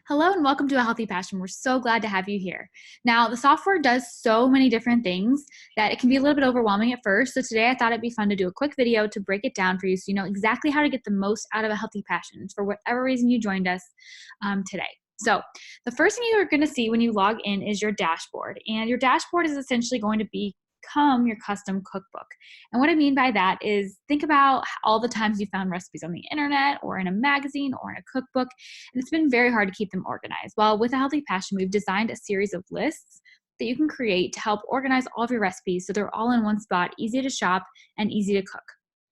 Hello and welcome to A Healthy Passion. We're so glad to have you here. Now, the software does so many different things that it can be a little bit overwhelming at first. So today I thought it'd be fun to do a quick video to break it down for you so you know exactly how to get the most out of A Healthy Passion for whatever reason you joined us today. So the first thing you're going to see when you log in is your dashboard. And your dashboard is essentially going to become your custom cookbook. And what I mean by that is think about all the times you found recipes on the internet or in a magazine or in a cookbook, and it's been very hard to keep them organized. Well, with A Healthy Passion, we've designed a series of lists that you can create to help organize all of your recipes so they're all in one spot, easy to shop and easy to cook.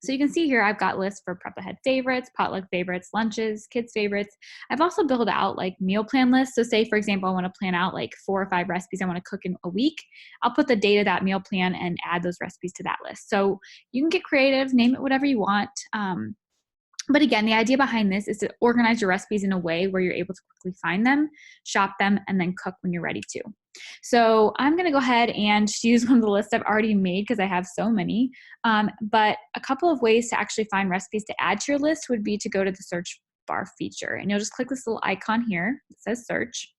So you can see here, I've got lists for prep ahead favorites, potluck favorites, lunches, kids favorites. I've also built out like meal plan lists. So say, for example, I want to plan out like 4 or 5 recipes I want to cook in a week. I'll put the date of that meal plan and add those recipes to that list. So you can get creative, name it whatever you want. But again, the idea behind this is to organize your recipes in a way where you're able to quickly find them, shop them, and then cook when you're ready to. So I'm going to go ahead and use one of the lists I've already made because I have so many. But a couple of ways to actually find recipes to add to your list would be to go to the search bar feature. And you'll just click this little icon here that says search.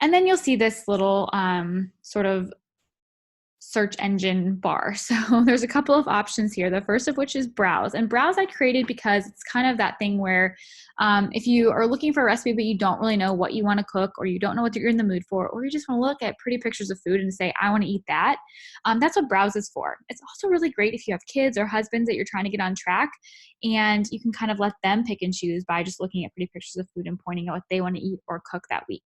And then you'll see this little sort of search engine bar. So there's a couple of options here. The first of which is browse. And browse I created because it's kind of that thing where if you are looking for a recipe but you don't really know what you want to cook, or you don't know what you're in the mood for, or you just want to look at pretty pictures of food and say, I want to eat that, that's what browse is for. It's also really great if you have kids or husbands that you're trying to get on track, and you can kind of let them pick and choose by just looking at pretty pictures of food and pointing out what they want to eat or cook that week.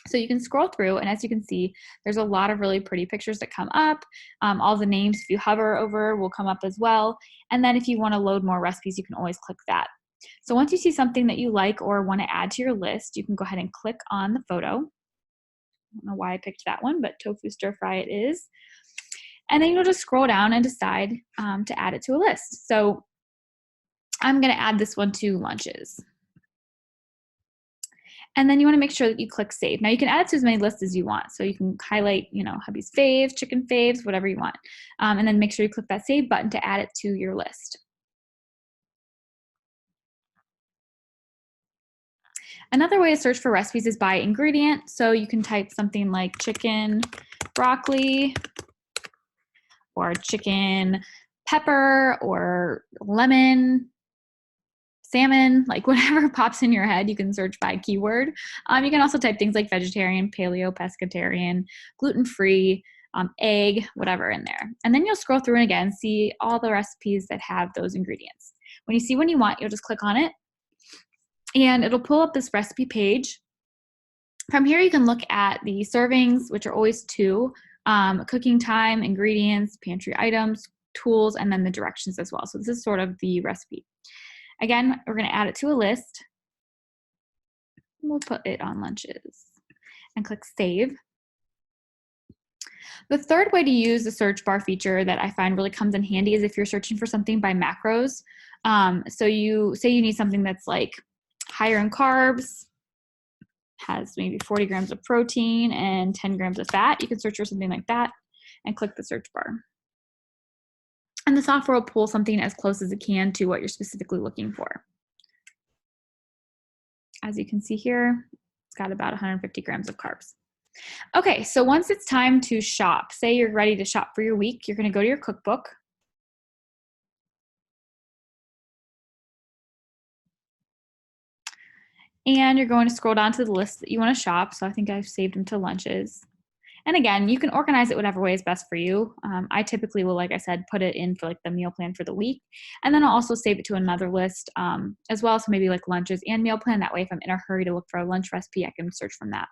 So you can scroll through, and as you can see, there's a lot of really pretty pictures that come up. All the names, if you hover over, will come up as well. And then if you want to load more recipes, you can always click that. So once you see something that you like or want to add to your list, you can go ahead and click on the photo. I don't know why I picked that one, but tofu stir fry it is. And then you'll just scroll down and decide to add it to a list. So I'm going to add this one to lunches. And then you want to make sure that you click save. Now you can add it to as many lists as you want. So you can highlight, hubby's faves, chicken faves, whatever you want. And then make sure you click that save button to add it to your list. Another way to search for recipes is by ingredient. So you can type something like chicken broccoli or chicken pepper or lemon, salmon, like whatever pops in your head, you can search by keyword. You can also type things like vegetarian, paleo, pescatarian, gluten-free, egg, whatever in there. And then you'll scroll through and again, see all the recipes that have those ingredients. When you see one you want, you'll just click on it and it'll pull up this recipe page. From here, you can look at the servings, which are always 2, cooking time, ingredients, pantry items, tools, and then the directions as well. So this is sort of the recipe. Again, we're going to add it to a list. We'll put it on lunches and click save. The third way to use the search bar feature that I find really comes in handy is if you're searching for something by macros. So you say you need something that's like higher in carbs, has maybe 40 grams of protein and 10 grams of fat. You can search for something like that and click the search bar. And the software will pull something as close as it can to what you're specifically looking for. As you can see here, it's got about 150 grams of carbs. Okay, so once it's time to shop, say you're ready to shop for your week, you're going to go to your cookbook. And you're going to scroll down to the list that you want to shop. So I think I've saved them to lunches. And again, you can organize it whatever way is best for you. I typically will, like I said, put it in for like the meal plan for the week. And then I'll also save it to another list as well. So maybe like lunches and meal plan. That way, if I'm in a hurry to look for a lunch recipe, I can search from that.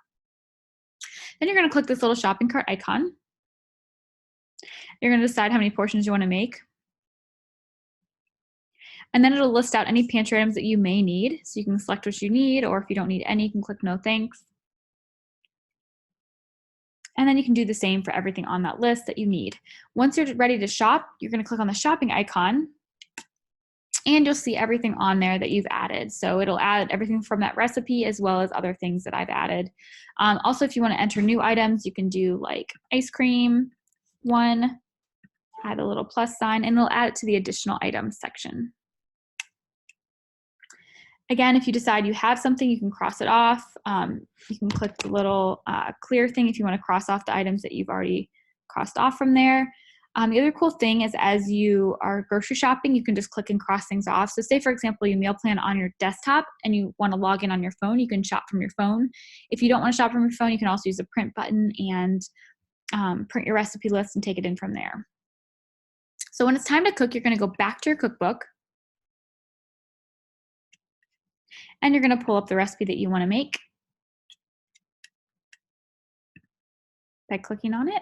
Then you're going to click this little shopping cart icon. You're going to decide how many portions you want to make. And then it'll list out any pantry items that you may need. So you can select what you need, or if you don't need any, you can click no thanks. And then you can do the same for everything on that list that you need. Once you're ready to shop, you're going to click on the shopping icon and you'll see everything on there that you've added. So it'll add everything from that recipe as well as other things that I've added. Also, if you want to enter new items, you can do like ice cream, add a little plus sign, and it'll add it to the additional items section. Again, if you decide you have something, you can cross it off. You can click the little clear thing if you want to cross off the items that you've already crossed off from there. The other cool thing is as you are grocery shopping, you can just click and cross things off. So say, for example, you meal plan on your desktop and you want to log in on your phone, you can shop from your phone. If you don't want to shop from your phone, you can also use the print button and print your recipe list and take it in from there. So when it's time to cook, you're going to go back to your cookbook and you're going to pull up the recipe that you want to make by clicking on it.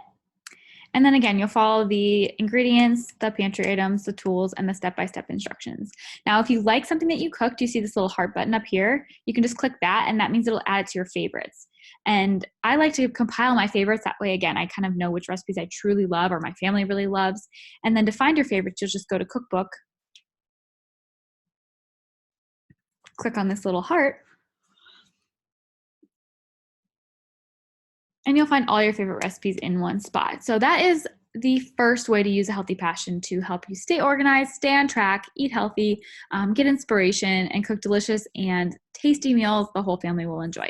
And then again, you'll follow the ingredients, the pantry items, the tools, and the step-by-step instructions. Now, if you like something that you cooked, you see this little heart button up here, you can just click that, and that means it'll add it to your favorites. And I like to compile my favorites. That way, again, I kind of know which recipes I truly love or my family really loves. And then to find your favorites, you'll just go to Cookbook, click on this little heart, and you'll find all your favorite recipes in one spot. So that is the first way to use a healthy passion to help you stay organized, stay on track, eat healthy, get inspiration, and cook delicious and tasty meals the whole family will enjoy.